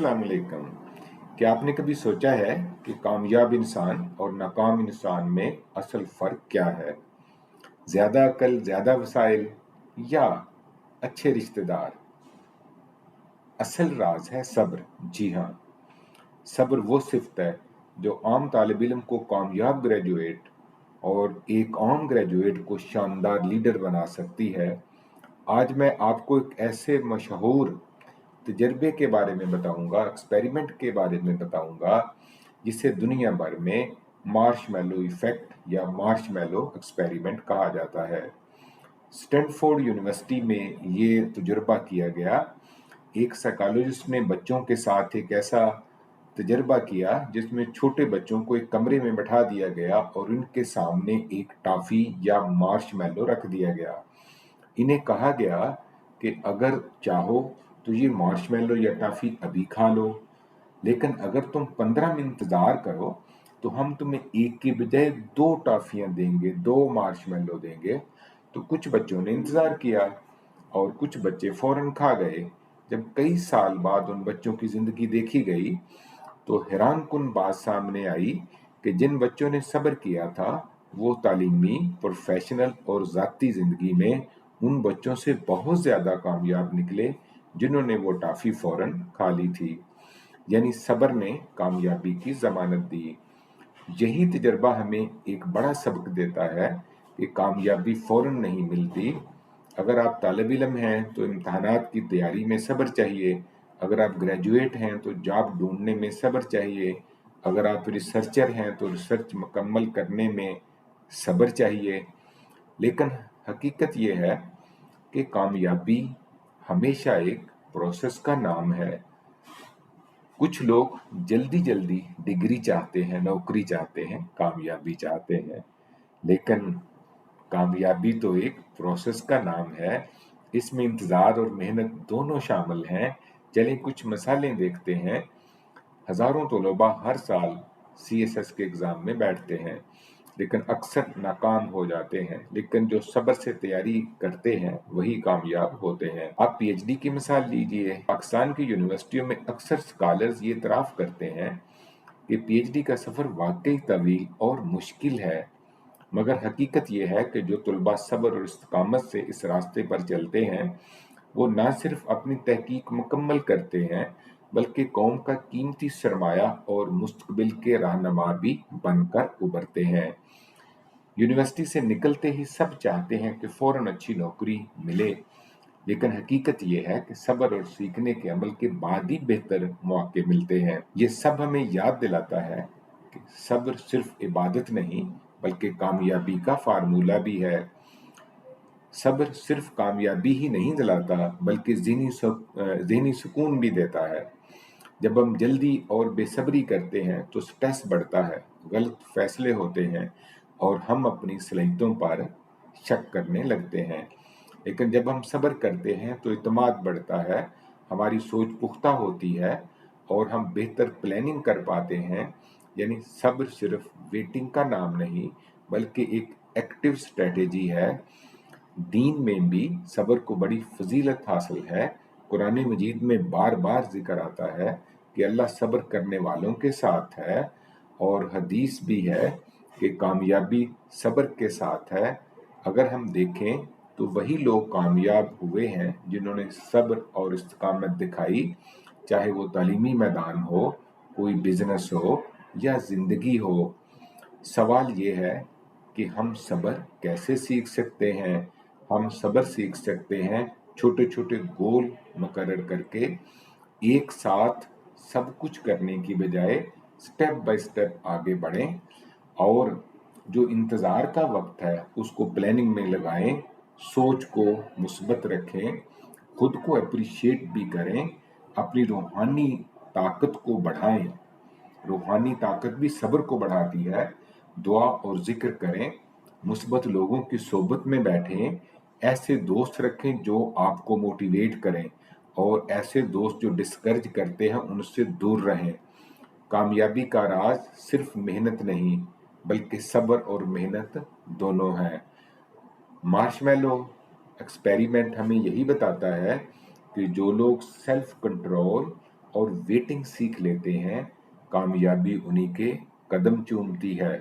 अस्सलाम वालेकुम। क्या आपने कभी सोचा है कि कामयाब इंसान और नाकाम इंसान में असल फर्क क्या है? ज्यादा अकल, ज्यादा वसाइल या अच्छे रिश्तेदार? असल राज है सब्र। जी हाँ, सब्र वो सिफ्त है जो आम तालिब इल्म को कामयाब ग्रेजुएट और एक आम ग्रेजुएट को शानदार लीडर बना सकती है। आज मैं आपको एक ऐसे मशहूर तजर्बे के बारे में बताऊंगा, एक्सपेरिमेंट के बारे में बताऊंगा, जिसे दुनिया भर में मार्शमैलो इफेक्ट या मार्शमैलो एक्सपेरिमेंट कहा जाता है। स्टैनफोर्ड यूनिवर्सिटी में ये तजुर्बा किया गया। एक साइकोलॉजिस्ट ने बच्चों के साथ एक ऐसा तजर्बा किया जिसमें छोटे बच्चों को एक कमरे में बैठा दिया गया और उनके सामने एक टॉफी या मार्शमैलो रख दिया गया। इन्हें कहा गया कि अगर चाहो तो ये मार्शमैलो या टॉफी अभी खा लो, लेकिन अगर तुम 15 मिनट इंतजार करो तो हम तुम्हें एक की बजाय दो टॉफियां देंगे, दो मार्शमैलो देंगे। तो कुछ बच्चों ने इंतजार किया और कुछ बच्चे फौरन खा गए। जब कई साल बाद उन बच्चों की जिंदगी देखी गई तो हैरान कुन बात सामने आई कि जिन बच्चों ने सब्र किया था वो तालीमी, प्रोफेशनल और ज़ाती ज़िंदगी में उन बच्चों से बहुत ज़्यादा कामयाब निकले जिन्होंने वो टॉफ़ी फ़ौरन खा ली थी। यानी सब्र ने कामयाबी की ज़मानत दी। यही तजर्बा हमें एक बड़ा सबक देता है कि कामयाबी फ़ौरन नहीं मिलती। अगर आप तालिब इल्म हैं तो इम्तहानात की तैयारी में सब्र चाहिए। अगर आप ग्रेजुएट हैं तो जॉब ढूंढने में सब्र चाहिए। अगर आप रिसर्चर हैं तो रिसर्च मुकम्मल करने में सब्र चाहिए। लेकिन हकीकत यह है कि कामयाबी हमेशा एक प्रोसेस का नाम है। कुछ लोग जल्दी जल्दी डिग्री चाहते हैं, नौकरी चाहते हैं, कामयाबी चाहते हैं, लेकिन कामयाबी तो एक प्रोसेस का नाम है। इसमें इंतज़ार और मेहनत दोनों शामिल हैं। चलिए कुछ मिसालें देखते हैं। हज़ारों तलबा हर साल CSS के एग्ज़ाम में बैठते हैं, लेकिन अक्सर नाकाम हो जाते हैं। लेकिन जो सब्र से तैयारी करते हैं वही कामयाब होते हैं। आप PhD की मिसाल लीजिए। पाकिस्तान की यूनिवर्सिटियों में अक्सर स्कॉलर्स ये इतराफ़ करते हैं कि PhD का सफ़र वाकई तवील और मुश्किल है, मगर हकीकत यह है कि जो तलबा सब्र और इस्तिकामत से इस रास्ते पर चलते हैं वो न सिर्फ अपनी तहकीक मुकम्मल करते हैं बल्कि कौम का कीमती सरमाया और मुस्तकबिल के रहनुमा भी बनकर उभरते हैं। यूनिवर्सिटी से निकलते ही सब चाहते हैं कि फौरन अच्छी नौकरी मिले, लेकिन हकीकत यह है कि सब्र और सीखने के अमल के बाद ही बेहतर मौके मिलते हैं। ये सब हमें याद दिलाता है कि सब्र सिर्फ इबादत नहीं बल्कि कामयाबी का फार्मूला भी है। सब्र सिर्फ कामयाबी ही नहीं दिलाता बल्कि ज़हनी सुकून भी देता है। जब हम जल्दी और बेसब्री करते हैं तो स्ट्रेस बढ़ता है, गलत फैसले होते हैं और हम अपनी सलाहियतों पर शक करने लगते हैं। लेकिन जब हम सब्र करते हैं तो इत्मीनान बढ़ता है, हमारी सोच पुख्ता होती है और हम बेहतर प्लानिंग कर पाते हैं। यानी सब्र सिर्फ वेटिंग का नाम नहीं बल्कि एक एक्टिव स्ट्रेटेजी है। दीन में भी सब्र को बड़ी फजीलत हासिल है। कुरान मजीद में बार बार जिक्र आता है कि अल्लाह सब्र करने वालों के साथ है, और हदीस भी है कि कामयाबी सब्र के साथ है। अगर हम देखें तो वही लोग कामयाब हुए हैं जिन्होंने सब्र और इस्तिकामत दिखाई, चाहे वो तालीमी मैदान हो, कोई बिजनेस हो या जिंदगी हो। सवाल ये है कि हम सब्र कैसे सीख सकते हैं? हम सब्र सीख सकते हैं छोटे छोटे गोल मुकर्रर करके। एक साथ सब कुछ करने की बजाय स्टेप बाय स्टेप आगे बढ़ें, और जो इंतज़ार का वक्त है उसको प्लानिंग में लगाएं, सोच को मुस्बत रखें, खुद को अप्रिशिएट भी करें, अपनी रूहानी ताकत को बढ़ाएं। रूहानी ताकत भी सब्र को बढ़ाती है। दुआ और जिक्र करें, मुस्बत लोगों की सोबत में बैठें, ऐसे दोस्त रखें जो आपको मोटिवेट करें, और ऐसे दोस्त जो डिस्करेज करते हैं उनसे दूर रहें। कामयाबी का राज सिर्फ मेहनत नहीं बल्कि सब्र और मेहनत दोनों है। मार्शमैलो एक्सपेरिमेंट हमें यही बताता है कि जो लोग सेल्फ कंट्रोल اور ویٹنگ سیکھ لیتے ہیں، کامیابی انہی کے قدم چومتی ہے۔